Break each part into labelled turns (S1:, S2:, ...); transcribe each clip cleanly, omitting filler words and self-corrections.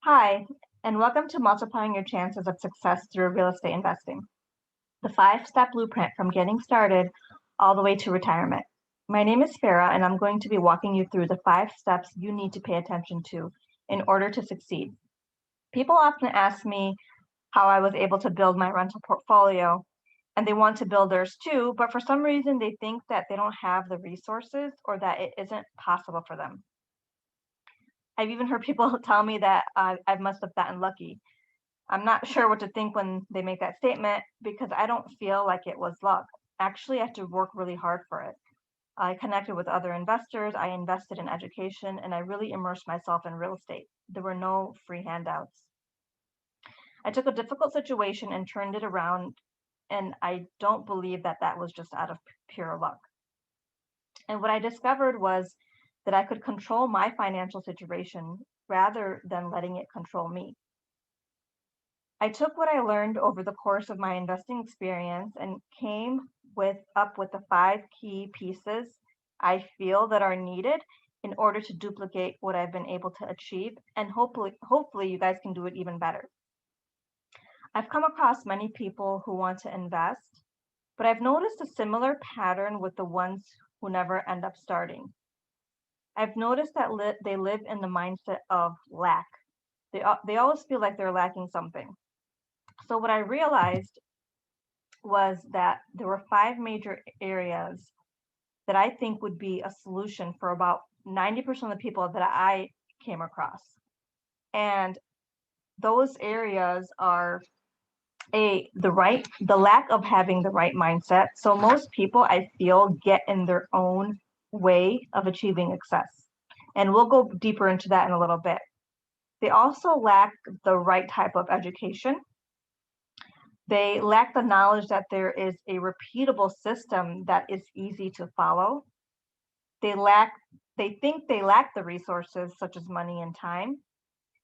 S1: Hi, and welcome to Multiplying Your Chances of Success Through Real Estate Investing, the five-step blueprint from getting started all the way to retirement. My name is Farah, and I'm going to be walking you through the 5 steps you need to pay attention to in order to succeed. People often ask me how I was able to build my rental portfolio, and they want to build theirs too, but for some reason they think that they don't have the resources or that it isn't possible for them. I've even heard people tell me that I must have gotten lucky. I'm not sure what to think when they make that statement because I don't feel like it was luck. Actually, I had to work really hard for it. I connected with other investors, I invested in education, and I really immersed myself in real estate. There were no free handouts. I took a difficult situation and turned it around, and I don't believe that that was just out of pure luck. And what I discovered was that I could control my financial situation rather than letting it control me. I took what I learned over the course of my investing experience and came up with the 5 key pieces I feel that are needed in order to duplicate what I've been able to achieve, and hopefully you guys can do it even better. I've come across many people who want to invest, but I've noticed a similar pattern with the ones who never end up starting. I've noticed that they live in the mindset of lack. They always feel like they're lacking something. So what I realized was that there were 5 major areas that I think would be a solution for about 90% of the people that I came across. And those areas are the lack of having the right mindset. So most people I feel get in their own way of achieving success. And we'll go deeper into that in a little bit. They also lack the right type of education. They lack the knowledge that there is a repeatable system that is easy to follow. They lack they think they lack the resources such as money and time,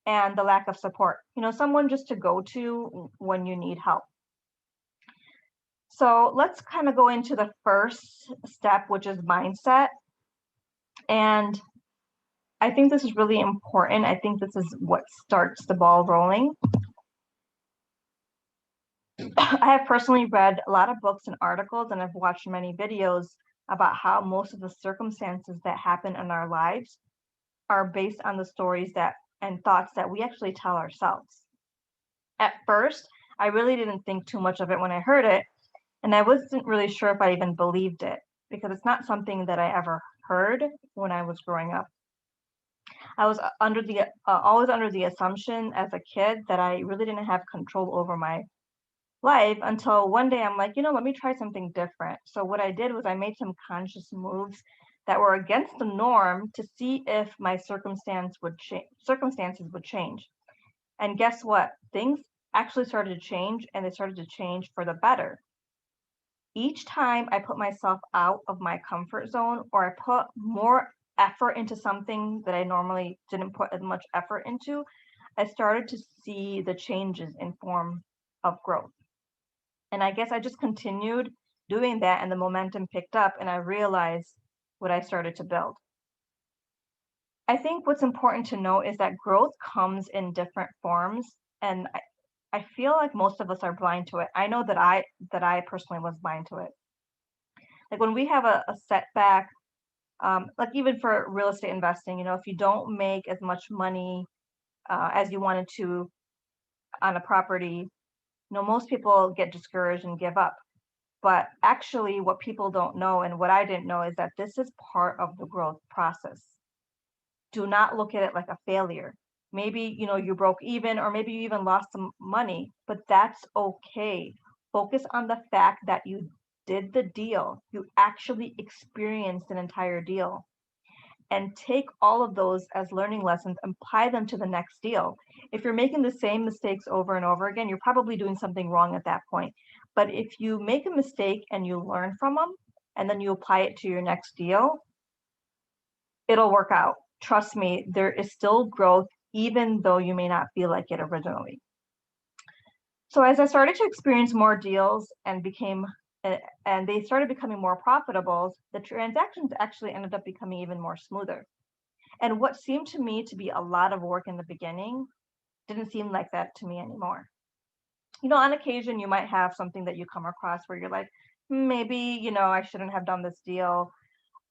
S1: and the lack of support. Someone just to go to when you need help. So let's kind of go into the first step, which is mindset. And I think this is really important. I think this is what starts the ball rolling. I have personally read a lot of books and articles, and I've watched many videos about how most of the circumstances that happen in our lives are based on the stories that and thoughts that we actually tell ourselves. At first, I really didn't think too much of it when I heard it, and I wasn't really sure if I even believed it because it's not something that I ever heard when I was growing up. I was always under the assumption as a kid that I really didn't have control over my life until one day I'm like, let me try something different. So what I did was I made some conscious moves that were against the norm to see if my circumstances would change. And guess what? Things actually started to change, and they started to change for the better. Each time I put myself out of my comfort zone, or I put more effort into something that I normally didn't put as much effort into, I started to see the changes in form of growth. And I guess I just continued doing that, and the momentum picked up, and I realized what I started to build. I think what's important to know is that growth comes in different forms, and I feel like most of us are blind to it. I know that I personally was blind to it. Like when we have a setback, like even for real estate investing, if you don't make as much money as you wanted to on a property, most people get discouraged and give up. But actually, what people don't know and what I didn't know is that this is part of the growth process. Do not look at it like a failure. Maybe, you broke even, or maybe you even lost some money, but that's okay. Focus on the fact that you did the deal. You actually experienced an entire deal. And take all of those as learning lessons and apply them to the next deal. If you're making the same mistakes over and over again, you're probably doing something wrong at that point. But if you make a mistake and you learn from them, and then you apply it to your next deal, it'll work out. Trust me, there is still growth, even though you may not feel like it originally. So as I started to experience more deals and they started becoming more profitable, the transactions actually ended up becoming even more smoother. And what seemed to me to be a lot of work in the beginning didn't seem like that to me anymore. On occasion, you might have something that you come across where you're like, maybe, I shouldn't have done this deal.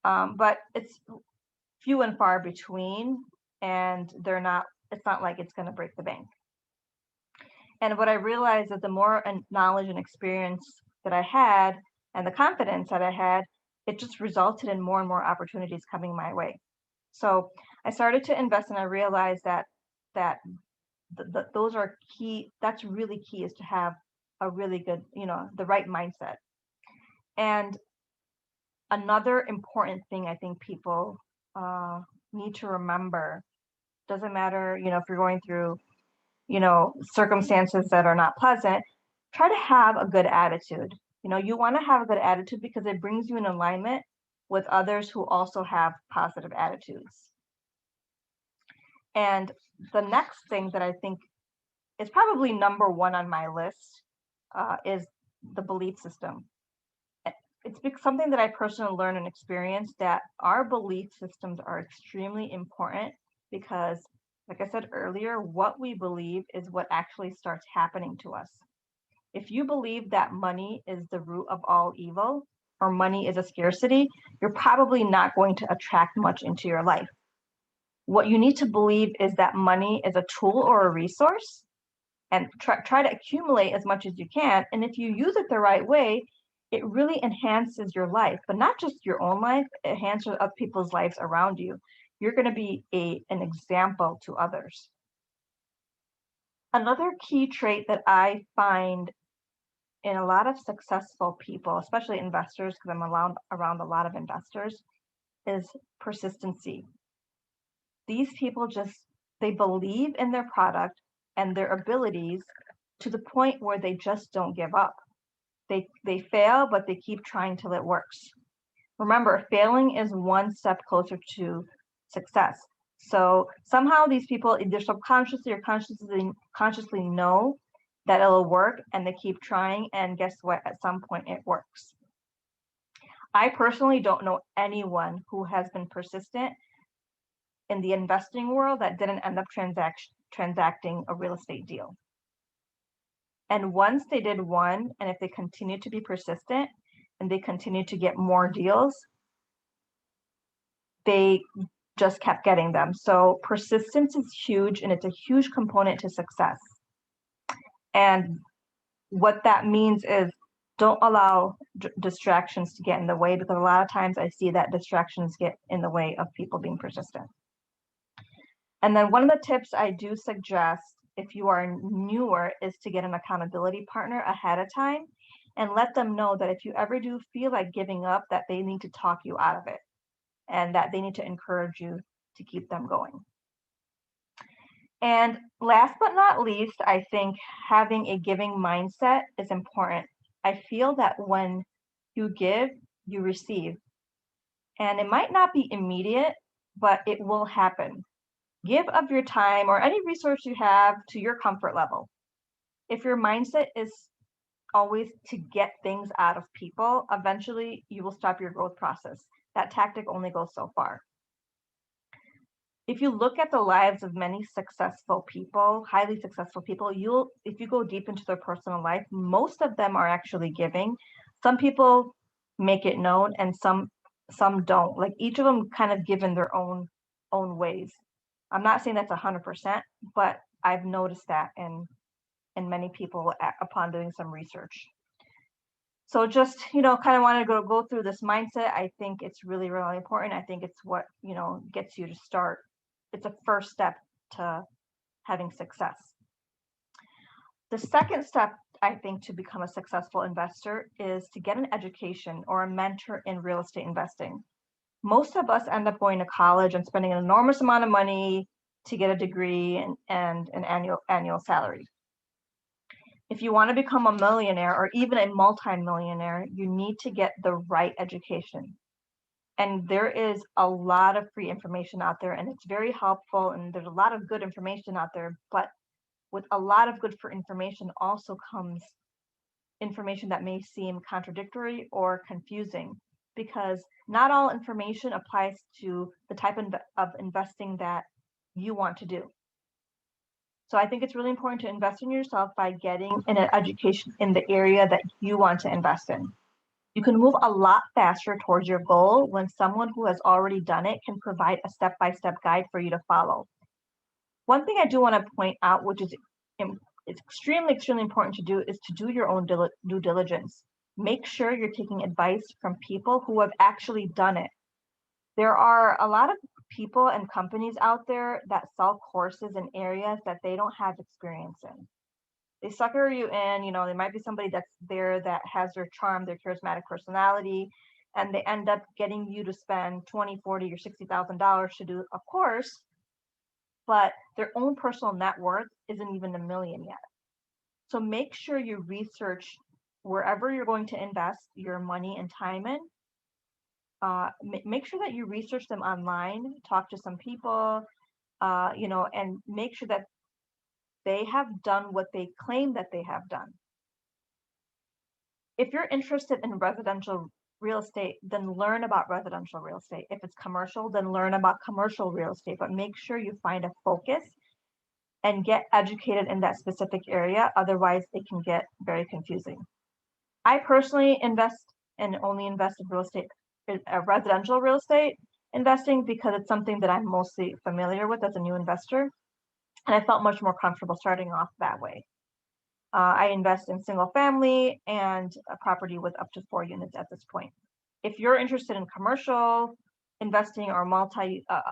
S1: But it's few and far between, and it's not like it's going to break the bank. And what I realized is the more knowledge and experience that I had and the confidence that I had, it just resulted in more and more opportunities coming my way. So I started to invest, and I realized that those are key. That's really key, is to have a really good, the right mindset. And another important thing I think people need to remember, doesn't matter, if you're going through, circumstances that are not pleasant, try to have a good attitude. You want to have a good attitude because it brings you in alignment with others who also have positive attitudes. And the next thing that I think is probably number one on my list is the belief system. It's something that I personally learned and experienced, that our belief systems are extremely important because, like I said earlier, what we believe is what actually starts happening to us. If you believe that money is the root of all evil, or money is a scarcity, you're probably not going to attract much into your life. What you need to believe is that money is a tool or a resource, and try to accumulate as much as you can. And if you use it the right way, it really enhances your life, but not just your own life, it enhances other people's lives around you. You're going to be an example to others. Another key trait that I find in a lot of successful people, especially investors, because I'm around a lot of investors, is persistency. These people they believe in their product and their abilities to the point where they just don't give up. They fail, but they keep trying till it works. Remember, failing is one step closer to success. So somehow these people either subconsciously or consciously know that it'll work, and they keep trying, and guess what? At some point it works. I personally don't know anyone who has been persistent in the investing world that didn't end up transacting a real estate deal. And once they did one, and if they continue to be persistent and they continue to get more deals, they just kept getting them. So persistence is huge, and it's a huge component to success. And what that means is, don't allow distractions to get in the way, because a lot of times I see that distractions get in the way of people being persistent. And then one of the tips I do suggest, if you are newer, is to get an accountability partner ahead of time and let them know that if you ever do feel like giving up, that they need to talk you out of it, and that they need to encourage you to keep them going. And last but not least, I think having a giving mindset is important. I feel that when you give, you receive. And it might not be immediate, but it will happen. Give of your time or any resource you have to your comfort level. If your mindset is always to get things out of people, eventually you will stop your growth process. That tactic only goes so far. If you look at the lives of many successful people, highly successful people, if you go deep into their personal life, most of them are actually giving. Some people make it known, and some don't. Like, each of them kind of give in their own ways. I'm not saying that's 100%, but I've noticed that in many people upon doing some research. So just, kind of want to go through this mindset. I think it's really, really important. I think it's what, gets you to start. It's a first step to having success. The second step, I think, to become a successful investor is to get an education or a mentor in real estate investing. Most of us end up going to college and spending an enormous amount of money to get a degree and an annual salary. If you want to become a millionaire or even a multi-millionaire, you need to get the right education. And there is a lot of free information out there, and it's very helpful, and there's a lot of good information out there. But with a lot of good information also comes information that may seem contradictory or confusing, because not all information applies to the type of investing that you want to do. So I think it's really important to invest in yourself by getting an education in the area that you want to invest in. You can move a lot faster towards your goal when someone who has already done it can provide a step-by-step guide for you to follow. One thing I do want to point out, which is it's extremely, extremely important to do, is to do your own due diligence. Make sure you're taking advice from people who have actually done it. There are a lot of people and companies out there that sell courses in areas that they don't have experience in. They sucker you in, there might be somebody that's there that has their charm, their charismatic personality, and they end up getting you to spend 20, 40, or $60,000 to do a course, but their own personal net worth isn't even $1 million yet. So make sure you research wherever you're going to invest your money and time in. Make sure that you research them online, talk to some people, and make sure that they have done what they claim that they have done. If you're interested in residential real estate, then learn about residential real estate. If it's commercial, then learn about commercial real estate, but make sure you find a focus and get educated in that specific area. Otherwise, it can get very confusing. I personally invest and only invest in real estate, residential real estate investing, because it's something that I'm mostly familiar with as a new investor. And I felt much more comfortable starting off that way. I invest in single family and a property with up to 4 units at this point. If you're interested in commercial investing or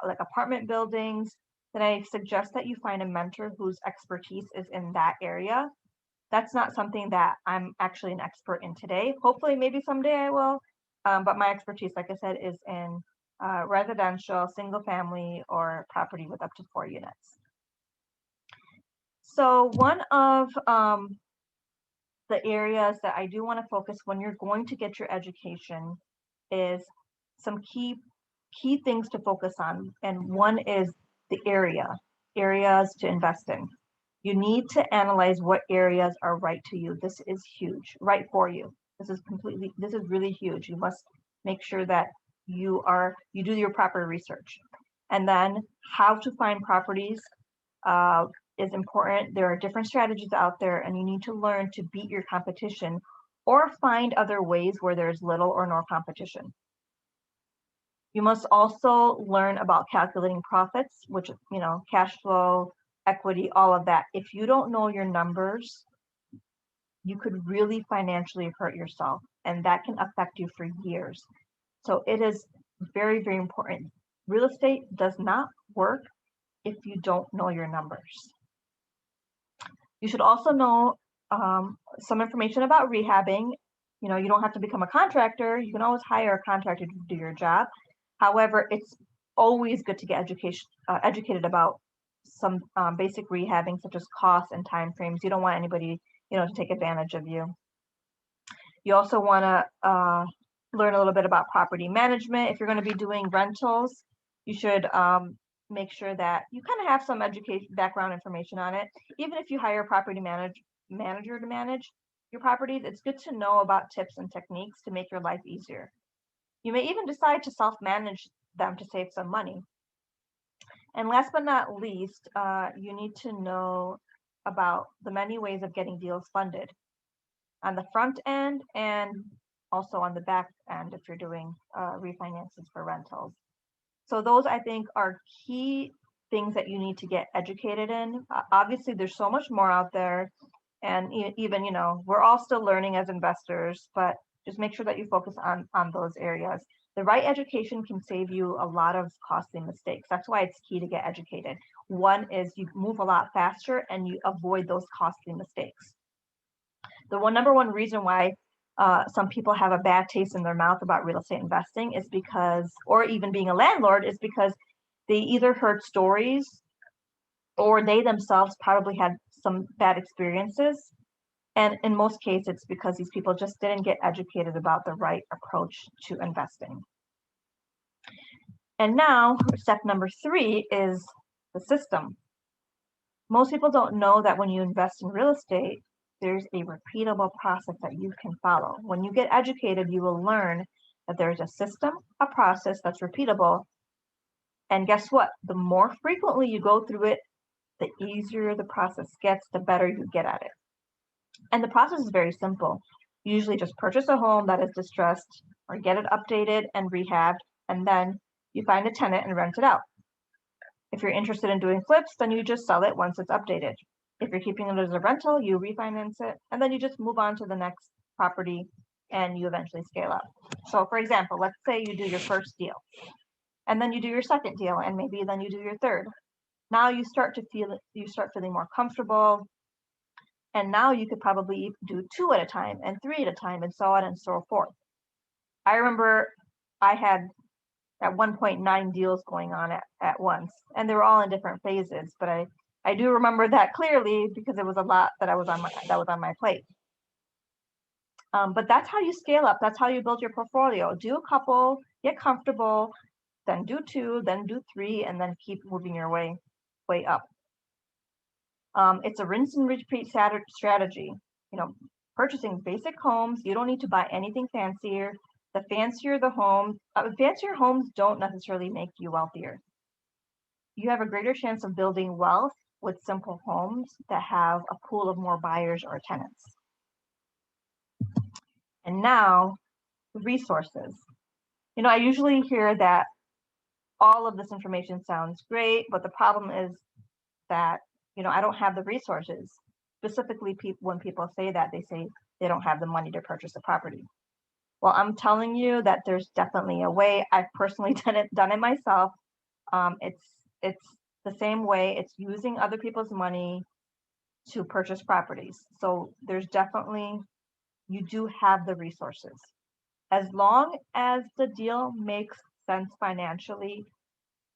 S1: like apartment buildings, then I suggest that you find a mentor whose expertise is in that area. That's not something that I'm actually an expert in today. Hopefully, maybe someday I will. But my expertise, like I said, is in residential, single family, or property with up to 4 units. So one of the areas that I do want to focus when you're going to get your education is some key things to focus on. And one is the areas to invest in. You need to analyze what areas are right to you. This is huge, right for you. This is really huge. You must make sure that you do your proper research. And then how to find properties is important. There are different strategies out there, and you need to learn to beat your competition or find other ways where there's little or no competition. You must also learn about calculating profits, which, cash flow, equity, all of that. If you don't know your numbers, you could really financially hurt yourself, and that can affect you for years. So it is very, very important. Real estate does not work if you don't know your numbers. You should also know some information about rehabbing. You don't have to become a contractor. You can always hire a contractor to do your job. However, it's always good to get educated about some basic rehabbing, such as costs and time frames. You don't want anybody, to take advantage of you. You also want to learn a little bit about property management. If you're going to be doing rentals, you should make sure that you kind of have some education background information on it. Even if you hire a property manager to manage your properties, it's good to know about tips and techniques to make your life easier. You may even decide to self-manage them to save some money. And last but not least, you need to know about the many ways of getting deals funded on the front end and also on the back end if you're doing refinances for rentals. So those, I think, are key things that you need to get educated in. Obviously, there's so much more out there. And even, we're all still learning as investors, but just make sure that you focus on those areas. The right education can save you a lot of costly mistakes. That's why it's key to get educated. One is you move a lot faster and you avoid those costly mistakes. The number one reason why some people have a bad taste in their mouth about real estate investing is because, or even being a landlord, is because they either heard stories or they themselves probably had some bad experiences. And in most cases, it's because these people just didn't get educated about the right approach to investing. And now, step number 3 is the system. Most people don't know that when you invest in real estate, there's a repeatable process that you can follow. When you get educated, you will learn that there's a system, a process that's repeatable. And guess what? The more frequently you go through it, the easier the process gets, the better you get at it. And the process is very simple. You usually just purchase a home that is distressed or get it updated and rehabbed, and then you find a tenant and rent it out. If you're interested in doing flips, then you just sell it once it's updated. If you're keeping it as a rental, you refinance it, and then you just move on to the next property and you eventually scale up. So for example, let's say you do your first deal, and then you do your second deal, and maybe then you do your third. Now you start feeling more comfortable, and now you could probably do 2 at a time and 3 at a time and so on and so forth. I remember I had at one point 9 deals going on at once, and they were all in different phases, but I do remember that clearly because it was a lot that was on my plate. But that's how you scale up. That's how you build your portfolio. Do a couple, get comfortable, then do 2, then do 3, and then keep moving your way up. It's a rinse and repeat strategy. Purchasing basic homes. You don't need to buy anything fancier. The fancier the home, fancier homes don't necessarily make you wealthier. You have a greater chance of building wealth with simple homes that have a pool of more buyers or tenants. And now, resources. I usually hear that all of this information sounds great, but the problem is that, I don't have the resources. Specifically, when people say that, they say they don't have the money to purchase a property. Well, I'm telling you that there's definitely a way. I've personally done it myself. It's the same way. It's using other people's money to purchase properties. So there's definitely, you do have the resources. As long as the deal makes sense financially,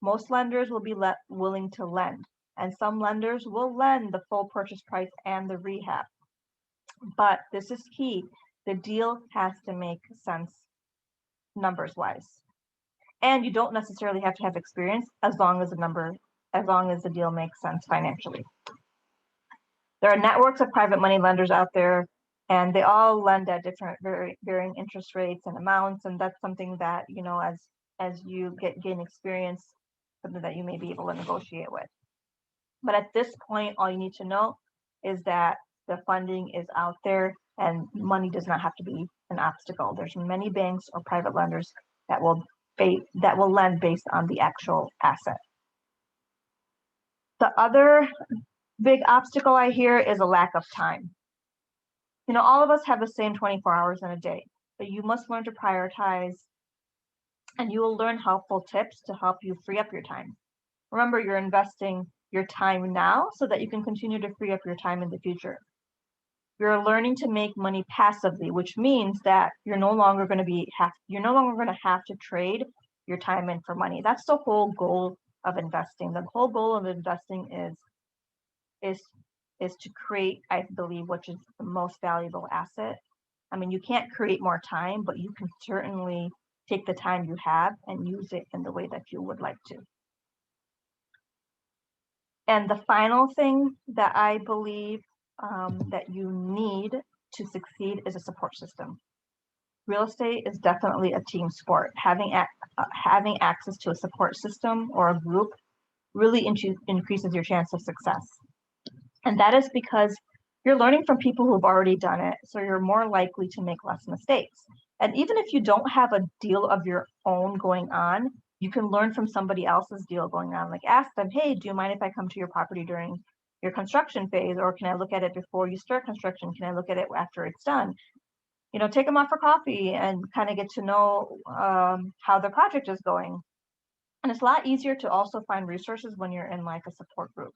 S1: most lenders will be willing to lend, and some lenders will lend the full purchase price and the rehab. But this is key. The deal has to make sense numbers wise. And you don't necessarily have to have experience as long as the deal makes sense financially. There are networks of private money lenders out there, and they all lend at different varying interest rates and amounts. And that's something that, as you gain experience, something that you may be able to negotiate with. But at this point, all you need to know is that the funding is out there and money does not have to be an obstacle. There's many banks or private lenders that will lend based on the actual asset. The other big obstacle I hear is a lack of time. All of us have the same 24 hours in a day, but you must learn to prioritize, and you will learn helpful tips to help you free up your time. Remember, you're investing your time now so that you can continue to free up your time in the future. You're learning to make money passively, which means that you're no longer going to have to trade your time in for money. That's the whole goal of investing. The whole goal of investing is to create, I believe, which is the most valuable asset. I mean, you can't create more time, but you can certainly take the time you have and use it in the way that you would like to. And the final thing that I believe that you need to succeed is a support system. Real estate is definitely a team sport. Having access to a support system or a group really increases your chance of success. And that is because you're learning from people who've already done it, so you're more likely to make less mistakes. And even if you don't have a deal of your own going on, you can learn from somebody else's deal going on. Like ask them, hey, do you mind if I come to your property during your construction phase? Or can I look at it before you start construction? Can I look at it after it's done? Take them out for coffee and kind of get to know how the project is going. And it's a lot easier to also find resources when you're in like a support group.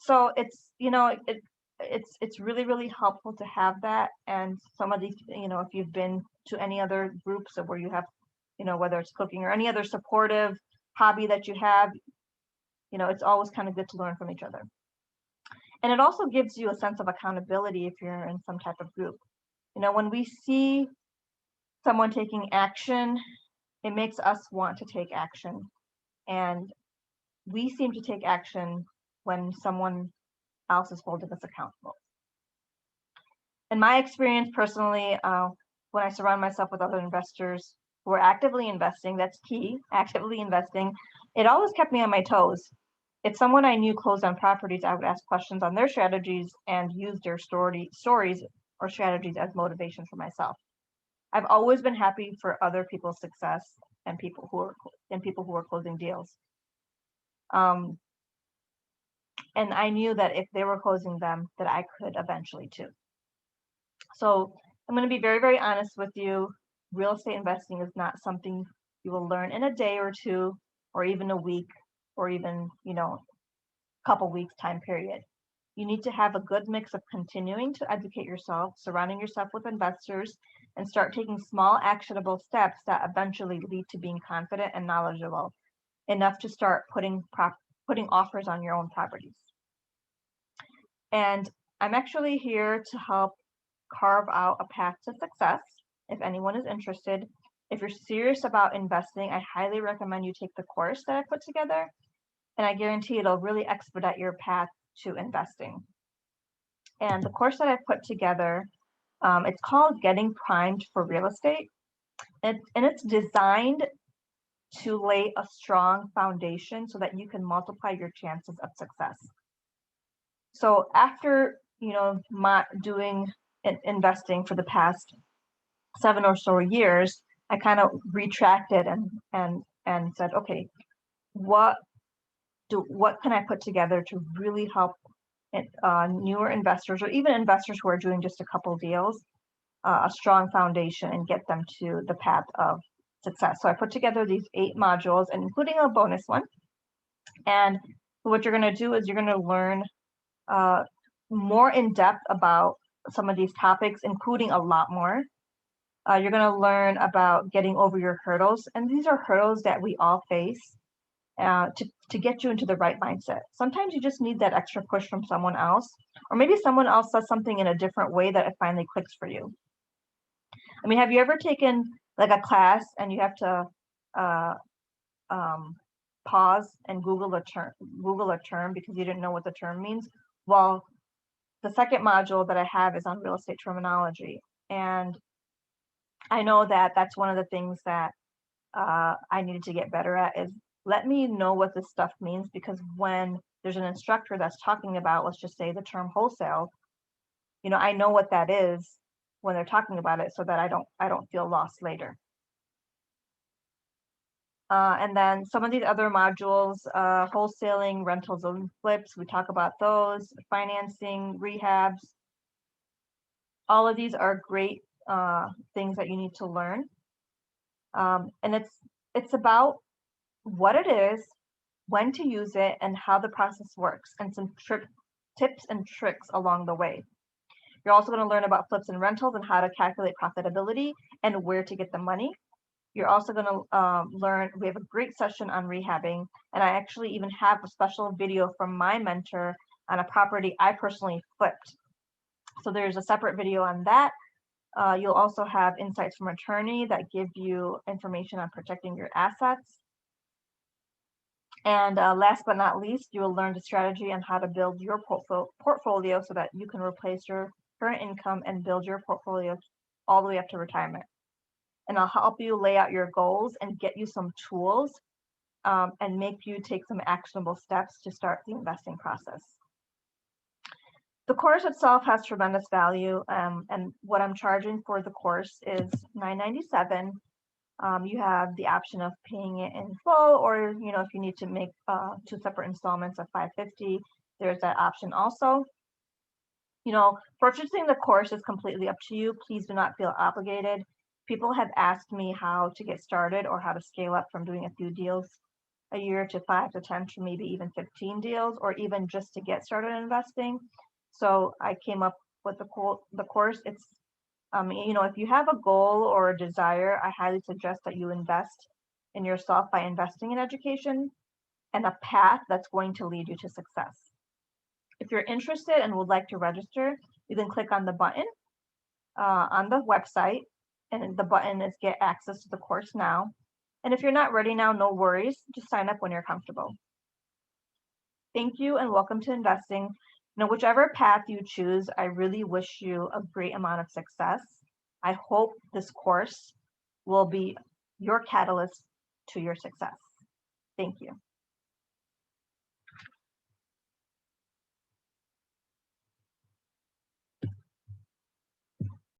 S1: So it's, it's really, really helpful to have that. And some of these, if you've been to any other groups where you have, whether it's cooking or any other supportive hobby that you have, it's always kind of good to learn from each other. And it also gives you a sense of accountability if you're in some type of group. When we see someone taking action, it makes us want to take action. And we seem to take action when someone else is holding us accountable. In my experience personally, when I surround myself with other investors who are actively investing, that's key, actively investing, it always kept me on my toes. If someone I knew closed on properties, I would ask questions on their strategies and use their stories or strategies as motivation for myself. I've always been happy for other people's success and people who are closing deals. And I knew that if they were closing them, that I could eventually too. So I'm going to be very, very honest with you. Real estate investing is not something you will learn in a day or two, or even a week, or even, couple weeks time period. You need to have a good mix of continuing to educate yourself, surrounding yourself with investors, and start taking small actionable steps that eventually lead to being confident and knowledgeable enough to start putting offers on your own properties. And I'm actually here to help carve out a path to success. If anyone is interested, if you're serious about investing, I highly recommend you take the course that I put together, and I guarantee it'll really expedite your path to investing. And the course that I put together, it's called Getting Primed for Real Estate. And it's designed to lay a strong foundation so that you can multiply your chances of success. So after, doing investing for the past 7 or so years, I kind of retracted and said, okay, what can I put together to really help newer investors, or even investors who are doing just a couple deals, a strong foundation and get them to the path of success. So I put together these 8 modules, and including a bonus one. And what you're going to do is you're going to learn more in depth about some of these topics, including a lot more. You're going to learn about getting over your hurdles, and these are hurdles that we all face to get you into the right mindset. Sometimes you just need that extra push from someone else, or maybe someone else does something in a different way that it finally clicks for you. I mean, have you ever taken like a class and you have to pause and Google a term because you didn't know what the term means? Well, the second module that I have is on real estate terminology, and I know that that's one of the things that I needed to get better at, is let me know what this stuff means, because when there's an instructor that's talking about, let's just say, the term wholesale, I know what that is when they're talking about it, so that I don't feel lost later. And then some of these other modules, wholesaling, rentals and flips, we talk about those, financing, rehabs. All of these are great things that you need to learn. And it's about what it is, when to use it, and how the process works, and some tips and tricks along the way. You're also going to learn about flips and rentals and how to calculate profitability and where to get the money. You're also going to learn, we have a great session on rehabbing, and I actually even have a special video from my mentor on a property I personally flipped. So there's a separate video on that. You'll also have insights from attorney that give you information on protecting your assets. And last but not least, you will learn the strategy on how to build your portfolio so that you can replace your current income and build your portfolio all the way up to retirement. And I'll help you lay out your goals and get you some tools and make you take some actionable steps to start the investing process. The course itself has tremendous value, and what I'm charging for the course is $997. You have the option of paying it in full, or if you need to make 2 separate installments of $550, there's that option also. Purchasing the course is completely up to you. Please do not feel obligated. People have asked me how to get started, or how to scale up from doing a few deals a year to 5 to 10 to maybe even 15 deals, or even just to get started in investing. So I came up with the course. It's if you have a goal or a desire, I highly suggest that you invest in yourself by investing in education and a path that's going to lead you to success. If you're interested and would like to register, you can click on the button on the website, and the button is Get Access to the Course Now. And if you're not ready now, no worries. Just sign up when you're comfortable. Thank you, and welcome to investing. Whichever path you choose, I really wish you a great amount of success. I hope this course will be your catalyst to your success. Thank you.